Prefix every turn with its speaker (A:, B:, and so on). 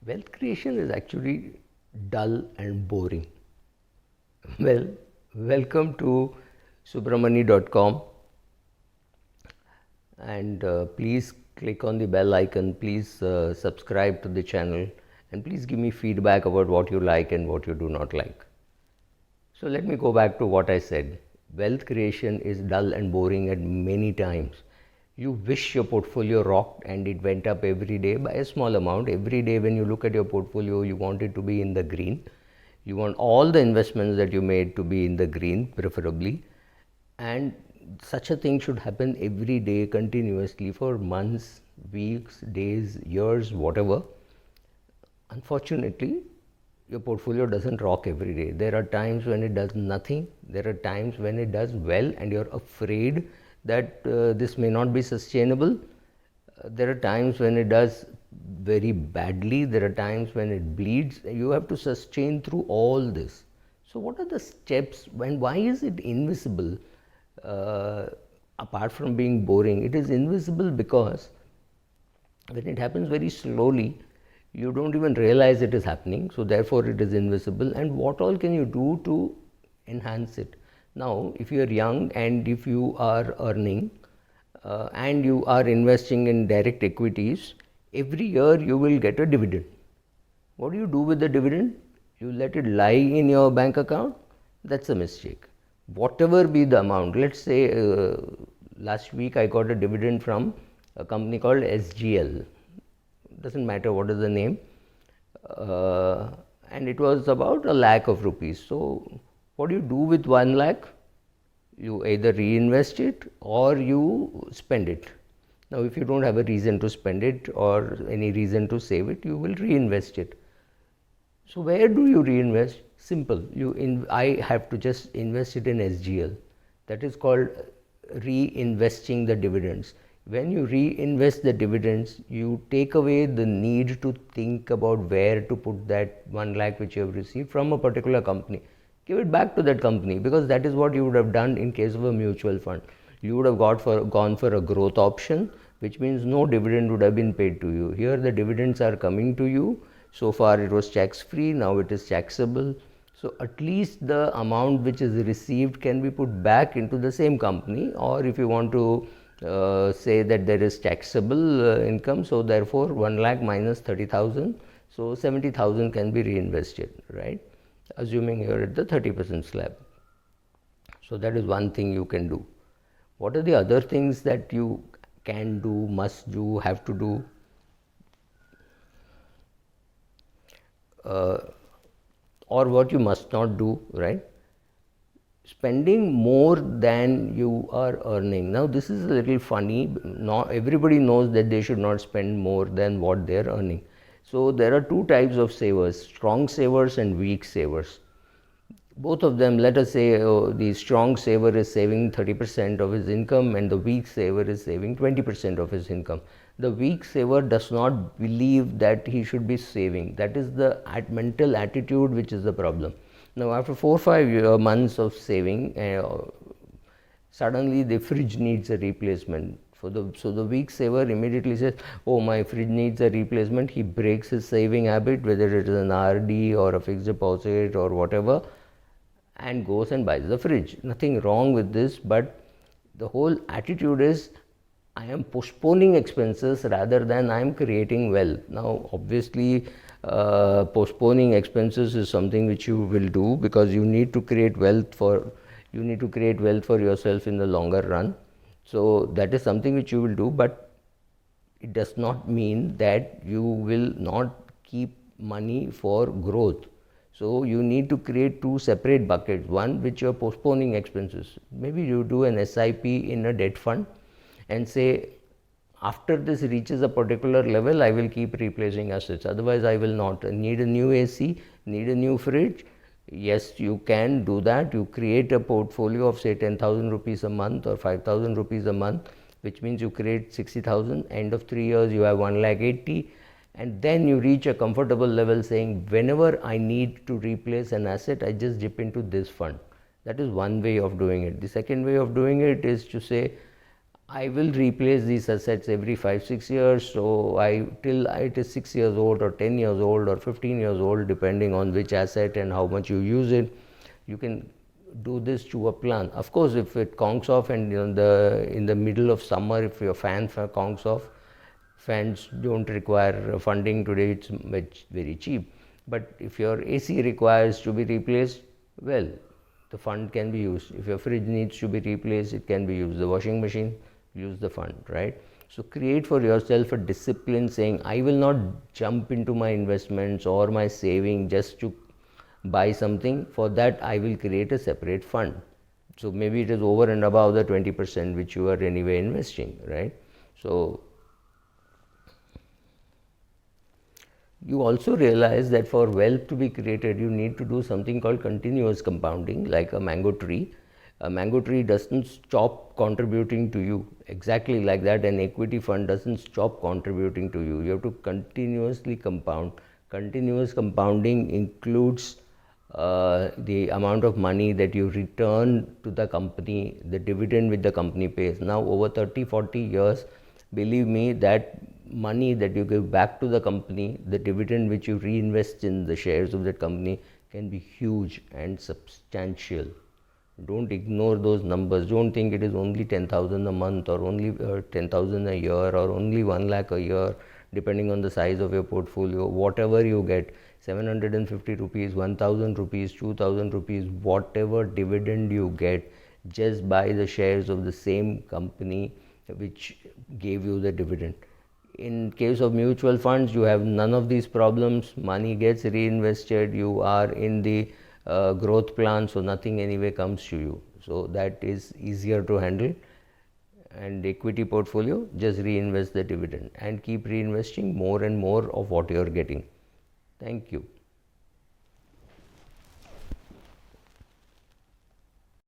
A: Wealth creation is actually dull and boring. Well, welcome to subramani.com, and please click on the bell icon. Please subscribe to the channel, and please give me feedback about what you like and what you do not like. So let me go back to what I said. Wealth creation is dull and boring at many times. You wish your portfolio rocked and it went up every day by a small amount. Every day when you look at your portfolio, you want it to be in the green. You want all the investments that you made to be in the green, preferably. And such a thing should happen every day continuously for months, weeks, days, years, whatever. Unfortunately, your portfolio doesn't rock every day. There are times when it does nothing. There are times when it does well and you're afraid that this may not be sustainable. There are times when it does very badly. There are times when it bleeds. You have to sustain through all this. So what are the steps and why is it invisible? Uh, Apart from being boring, it is invisible because when it happens very slowly, you don't even realize it is happening, so therefore it is invisible. And what all can you do to enhance it? Now if you are young and if you are earning and you are investing in direct equities, every year you will get a dividend. What do you do with the dividend? You let it lie in your bank account? That's a mistake. Whatever be the amount, let's say last week I got a dividend from a company called SGL. Doesn't matter what is the name, and it was about a lakh of rupees. So what do you do with 1 lakh? You either reinvest it or you spend it. Now if you don't have a reason to spend it or any reason to save it, you will reinvest it. So where do you reinvest? Simple. I have to just invest it in SGL. That is called reinvesting the dividends. When you reinvest the dividends, you take away the need to think about where to put that 1 lakh which you have received from a particular company. Give it back to that company, because that is what you would have done in case of a mutual fund. You would have gone for a growth option, which means no dividend would have been paid to you. Here the dividends are coming to you. So far it was tax free, now it is taxable. So at least the amount which is received can be put back into the same company, or if you want to say that there is taxable income, so therefore 1 lakh minus 30,000, so 70,000 can be reinvested, right? Assuming you are at the 30% slab. So that is one thing you can do. What are the other things that you can do, must do, have to do? Or what you must not do, right? Spending more than you are earning. Now this is a little funny. Not everybody knows that they should not spend more than what they are earning. So there are two types of savers: strong savers and weak savers. Both of them, let us say the strong saver is saving 30% of his income and the weak saver is saving 20% of his income. The weak saver does not believe that he should be saving. That is the mental attitude which is the problem. Now after 4 or 5 months of saving, suddenly the fridge needs a replacement. So the weak saver immediately says, oh, my fridge needs a replacement. He breaks his saving habit, whether it is an RD or a fixed deposit or whatever, and goes and buys the fridge. Nothing wrong with this, but the whole attitude is, I am postponing expenses rather than I am creating wealth. Now obviously postponing expenses is something which you will do because you need to create wealth for yourself in the longer run. So that is something which you will do, but it does not mean that you will not keep money for growth. So you need to create two separate buckets. One which you are postponing expenses. Maybe you do an SIP in a debt fund and say, after this reaches a particular level, I will keep replacing assets. Otherwise, I will not. Need a new AC, need a new fridge. Yes, you can do that. You create a portfolio of say 10,000 rupees a month or 5,000 rupees a month, which means you create 60,000. End of 3 years, you have 1,80,000. And then you reach a comfortable level saying, whenever I need to replace an asset, I just dip into this fund. That is one way of doing it. The second way of doing it is to say, I will replace these assets every 5-6 years. So till it is 6 years old or 10 years old or 15 years old, depending on which asset and how much you use it, you can do this to a plan. Of course, if it conks off and in the middle of summer, if your fan conks off, fans don't require funding today, it's very cheap. But if your AC requires to be replaced, well, the fund can be used. If your fridge needs to be replaced, it can be used. The washing machine, use the fund, right? So create for yourself a discipline saying, I will not jump into my investments or my saving just to buy something. For that, I will create a separate fund. So maybe it is over and above the 20% which you are anyway investing, right? So you also realize that for wealth to be created, you need to do something called continuous compounding, like a mango tree. A mango tree doesn't stop contributing to you. Exactly like that, an equity fund doesn't stop contributing to you. You have to continuously compound. Continuous compounding includes the amount of money that you return to the company, the dividend which the company pays. Now, over 30-40 years, believe me, that money that you give back to the company, the dividend which you reinvest in the shares of that company, can be huge and substantial. Don't ignore those numbers. Don't think it is only 10,000 a month or only 10,000 a year or only 1 lakh a year, depending on the size of your portfolio. Whatever you get, 750 rupees, 1,000 rupees, 2,000 rupees, whatever dividend you get, just buy the shares of the same company which gave you the dividend. In case of mutual funds, you have none of these problems. Money gets reinvested. You are in the growth plan, so nothing anyway comes to you. So that is easier to handle. And equity portfolio, just reinvest the dividend and keep reinvesting more and more of what you are getting. Thank you.